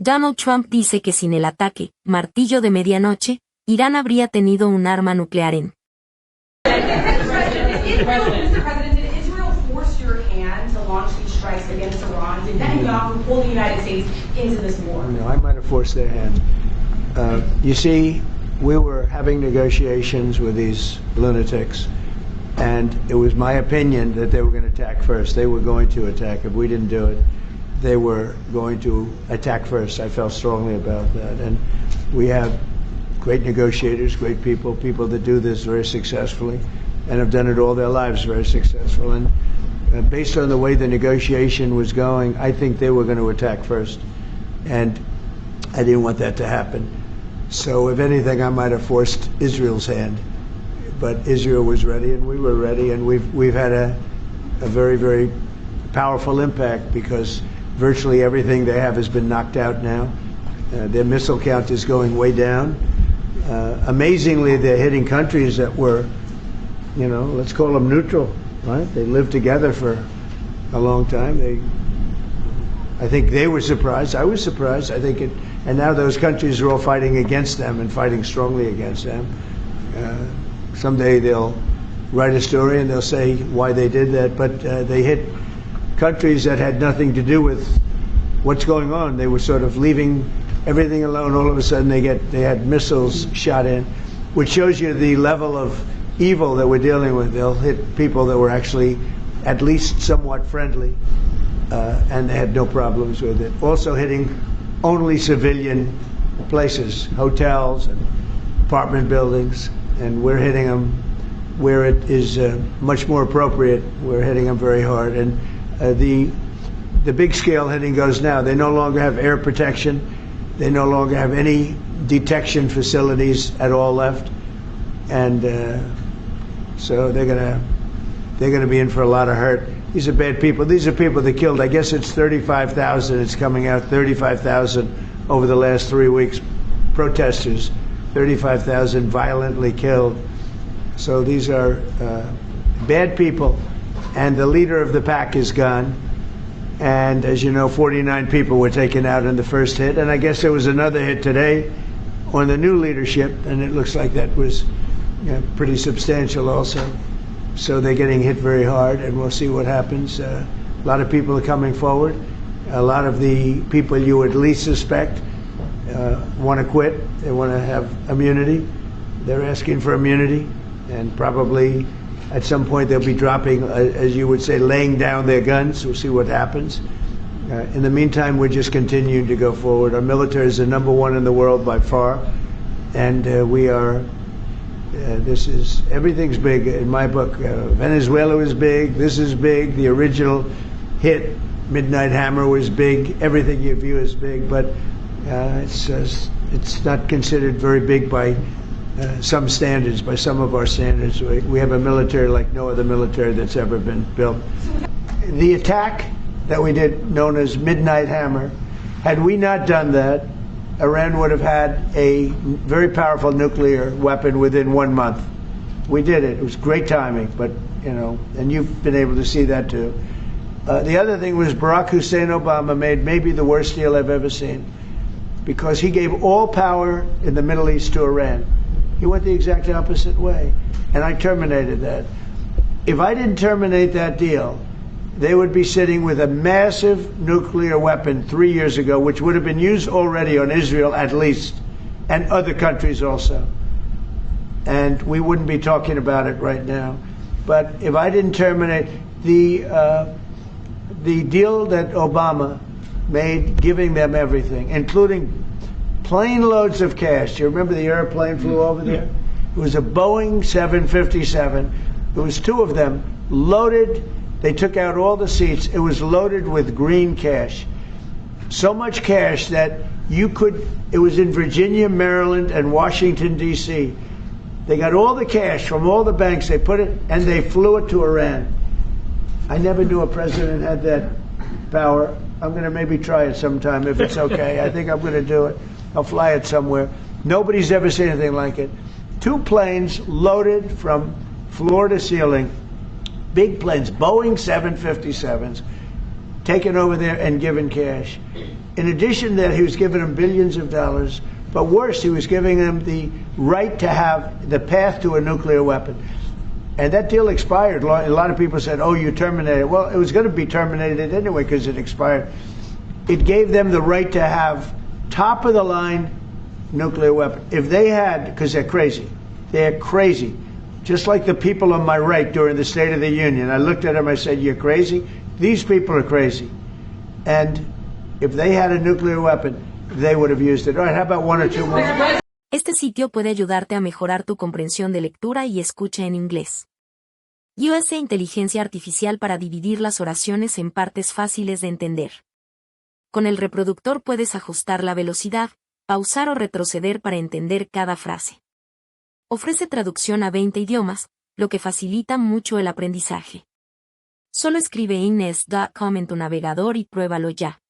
Donald Trump dice que sin el ataque Martillo de Medianoche, Irán habría tenido un arma nuclear en. No, I might have forced their hand. You see, we were having negotiations with these lunatics, and it was my opinion that they were going to attack first. They were going to attack. If we didn't do it, they were going to attack first. I felt strongly about that. And we have great negotiators, great people, people that do this very successfully and have done it all their lives very successful. And based on the way the negotiation was going, I think they were going to attack first. And I didn't want that to happen. So if anything, I might have forced Israel's hand. But Israel was ready and we were ready, and we've had a very, very powerful impact because virtually everything they have has been knocked out now. Their missile count is going way down. Amazingly, they're hitting countries that were, you know, let's call them neutral, right? They lived together for a long time. I think they were surprised. I was surprised. I think and now those countries are all fighting against them and fighting strongly against them. Someday they'll write a story and they'll say why they did that, but they hit countries that had nothing to do with what's going on. They were sort of leaving everything alone. All of a sudden they had missiles shot in, which shows you the level of evil that we're dealing with. They'll hit people that were actually at least somewhat friendly, and they had no problems with it. Also hitting only civilian places, hotels and apartment buildings, and we're hitting them where it is much more appropriate. We're hitting them very hard. And the big scale hitting goes now. They no longer have air protection. They no longer have any detection facilities at all left, and so they're gonna be in for a lot of hurt. These are bad people. These are people that killed. I guess it's 35,000. It's coming out 35,000 over the last 3 weeks. Protesters, 35,000 violently killed. So these are bad people, and the leader of the pack is gone. And as you know, 49 people were taken out in the first hit, and I guess there was another hit today on the new leadership, and it looks like that was pretty substantial also. So they're getting hit very hard, and we'll see what happens. A lot of people are coming forward. A lot of the people you would least suspect want to quit. They want to have immunity. They're asking for immunity, and probably at some point they'll be dropping, as you would say, laying down their guns. We'll see what happens. In the meantime, we're just continuing to go forward. Our military is the #1 in the world by far, and we are. Everything's big in my book. Venezuela was big. This is big. The original hit, Midnight Hammer, was big. Everything you view is big, but it's not considered very big by some standards, by some of our standards. We have a military like no other military that's ever been built. The attack that we did, known as Midnight Hammer, had we not done that, Iran would have had a very powerful nuclear weapon within 1 month. We did it. It was great timing, but, you know, and you've been able to see that too. The other thing was Barack Hussein Obama made maybe the worst deal I've ever seen, because he gave all power in the Middle East to Iran. He went the exact opposite way, and I terminated that. If I didn't terminate that deal, they would be sitting with a massive nuclear weapon 3 years ago, which would have been used already on Israel at least, and other countries also. And we wouldn't be talking about it right now. But if I didn't terminate the deal that Obama made, giving them everything, including plane loads of cash. Do you remember the airplane flew over there? It was a Boeing 757. There was 2 of them loaded. They took out all the seats. It was loaded with green cash. So much cash that it was in Virginia, Maryland, and Washington, D.C. They got all the cash from all the banks. They put it, and they flew it to Iran. I never knew a president had that power. I'm going to maybe try it sometime if it's okay. I think I'm going to do it. I'll fly it somewhere. Nobody's ever seen anything like it. 2 planes loaded from floor to ceiling. Big planes, Boeing 757s, taken over there and given cash. In addition to that, he was giving them billions of dollars. But worse, he was giving them the right to have the path to a nuclear weapon. And that deal expired. A lot of people said, oh, you terminated it. Well, it was going to be terminated anyway because it expired. It gave them the right to have top-of-the-line nuclear weapon. If they had, because they're crazy. Just like the people on my right during the State of the Union. I looked at them, I said, you're crazy? These people are crazy. And if they had a nuclear weapon, they would have used it. All right, how about one or two more? Este sitio puede ayudarte a mejorar tu comprensión de lectura y escucha en inglés. USA Inteligencia Artificial para dividir las oraciones en partes fáciles de entender. Con el reproductor puedes ajustar la velocidad, pausar o retroceder para entender cada frase. Ofrece traducción a 20 idiomas, lo que facilita mucho el aprendizaje. Solo escribe inglés.com en tu navegador y pruébalo ya.